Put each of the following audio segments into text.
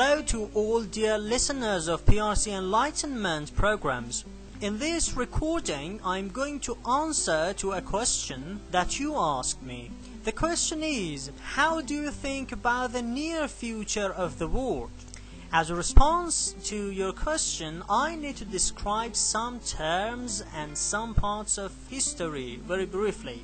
Hello to all dear listeners of PRC Enlightenment programs. In this recording, I'm going to answer to a question that you asked me. The question is, how do you think about the near future of the world? As a response to your question, I need to describe some terms and some parts of history very briefly.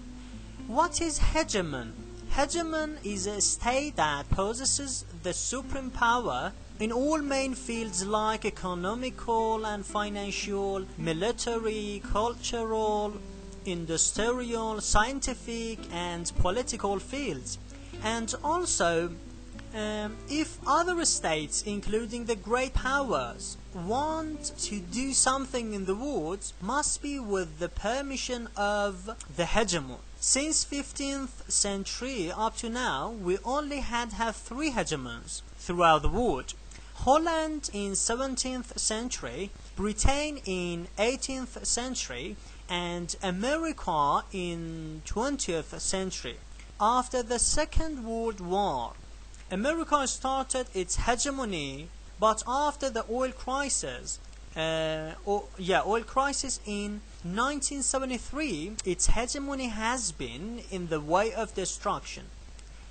What is hegemon? Hegemon is a state that possesses the supreme power in all main fields like economical and financial, military, cultural, industrial, scientific and political fields. And also, if other states, including the great powers, want to do something in the world, must be with the permission of the hegemon. Since 15th century up to now, we only had three hegemons throughout the world. Holland in 17th century, Britain in 18th century, and America in 20th century. After the Second World War, America started its hegemony, but after the oil crisis in 1973, its hegemony has been in the way of destruction.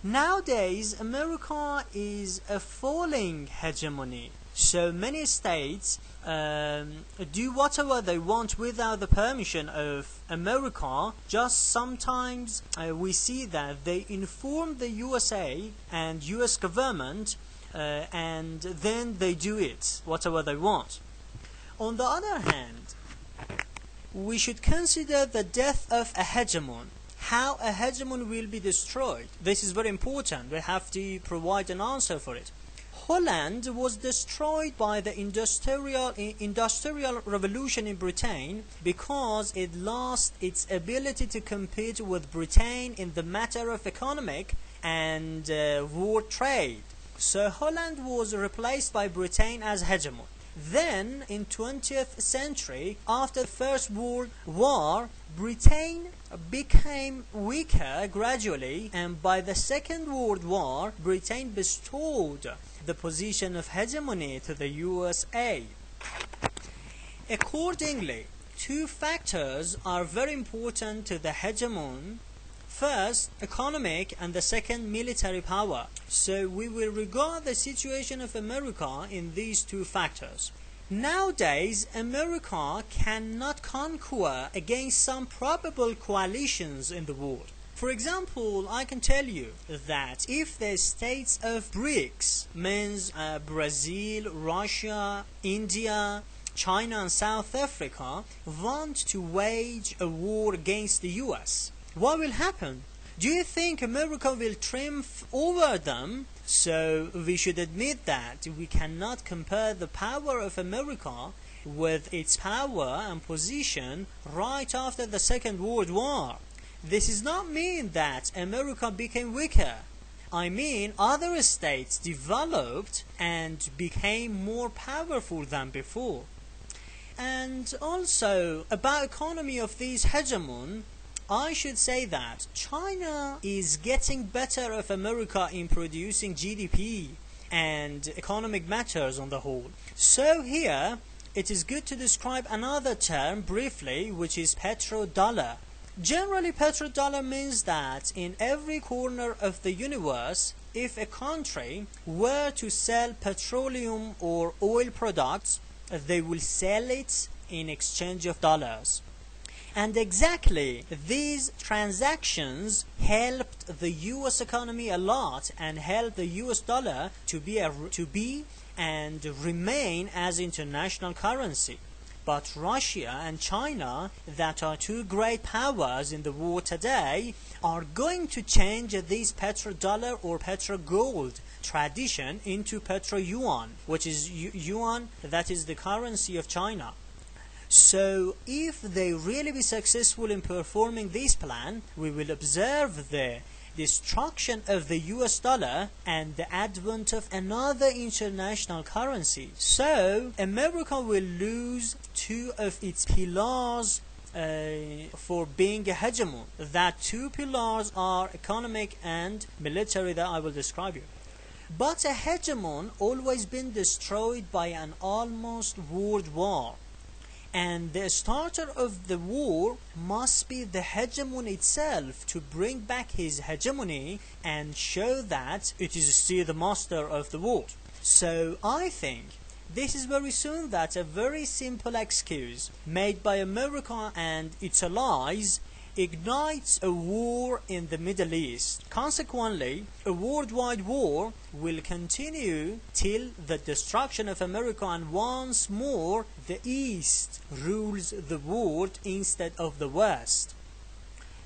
Nowadays, America is a falling hegemony. So many states do whatever they want without the permission of America. Just sometimes we see that they inform the USA and US government and then they do it, whatever they want. On the other hand, we should consider the death of a hegemon. How a hegemon will be destroyed. This is very important. We have to provide an answer for it. Holland was destroyed by the industrial revolution in Britain because it lost its ability to compete with Britain in the matter of economic and world trade. So Holland was replaced by Britain as hegemon. Then, in 20th century, after the First World War, Britain became weaker gradually, and by the Second World War, Britain bestowed the position of hegemony to the USA. Accordingly, two factors are very important to the hegemon. First, economic, and the second, military power. So we will regard the situation of America in these two factors. Nowadays, America cannot conquer against some probable coalitions in the world. For example, I can tell you that if the states of BRICS, means Brazil, Russia, India, China and South Africa, want to wage a war against the US, what will happen? Do you think America will triumph over them? So we should admit that we cannot compare the power of America with its power and position right after the Second World War. This does not mean that America became weaker. I mean, other states developed and became more powerful than before. And also, about economy of these hegemon, I should say that China is getting better of America in producing GDP and economic matters on the whole. So here, it is good to describe another term briefly, which is petrodollar. Generally, petrodollar means that in every corner of the universe, if a country were to sell petroleum or oil products, they will sell it in exchange of dollars. And exactly these transactions helped the US economy a lot and helped the US dollar to be and remain as international currency. But Russia and China, that are two great powers in the world today, are going to change this petrodollar or petrogold tradition into petro-yuan, which is yuan, that is the currency of China. So if they really be successful in performing this plan, we will observe the destruction of the US dollar and the advent of another international currency. So America will lose two of its pillars for being a hegemon. That two pillars are economic and military that I will describe you. But a hegemon always been destroyed by an almost world war, and the starter of the war must be the hegemon itself to bring back his hegemony and show that it is still the master of the world. So I think this is very soon that a very simple excuse made by America and its allies ignites a war in the Middle East. Consequently, a worldwide war will continue till the destruction of America, and once more the East rules the world instead of the West.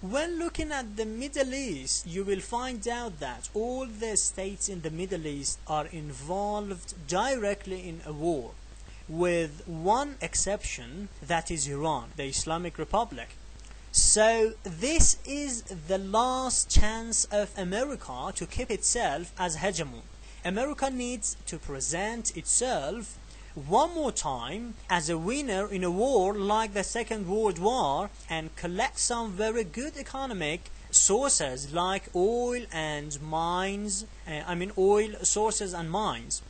When looking at the Middle East, you will find out that all the states in the Middle East are involved directly in a war, with one exception, that is Iran, the Islamic Republic. So this is the last chance of America to keep itself as hegemon. America needs to present itself one more time as a winner in a war like the Second World War and collect some very good economic sources like oil and mines, oil sources and mines.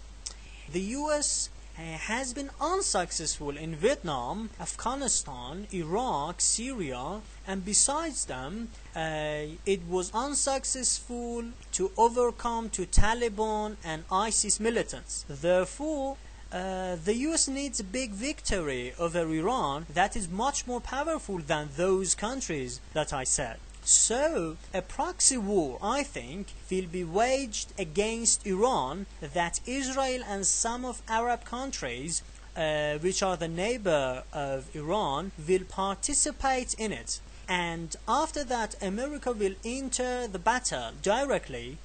The US has been unsuccessful in Vietnam, Afghanistan, Iraq, Syria, and besides them, it was unsuccessful to overcome to Taliban and ISIS militants. Therefore, the US needs a big victory over Iran that is much more powerful than those countries that I said. So, a proxy war, I think, will be waged against Iran, that Israel and some of Arab countries, which are the neighbor of Iran, will participate in it. And after that, America will enter the battle directly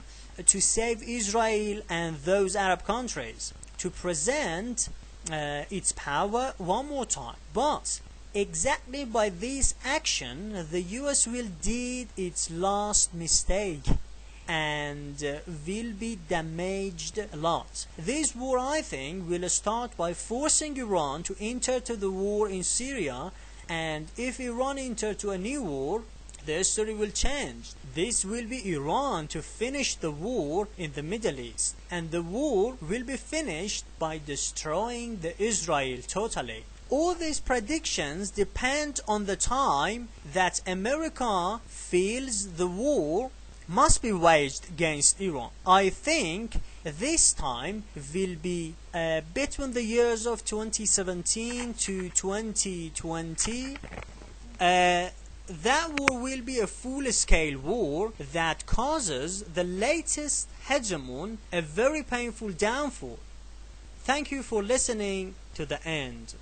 to save Israel and those Arab countries, to present its power one more time. But exactly by this action, the US will did its last mistake and will be damaged a lot. This war, I think, will start by forcing Iran to enter to the war in Syria, and if Iran enter to a new war, the story will change. This will be Iran to finish the war in the Middle East, and the war will be finished by destroying the Israel totally. All these predictions depend on the time that America feels the war must be waged against Iran. I think this time will be between the years of 2017 to 2020. That war will be a full-scale war that causes the latest hegemon a very painful downfall. Thank you for listening to the end.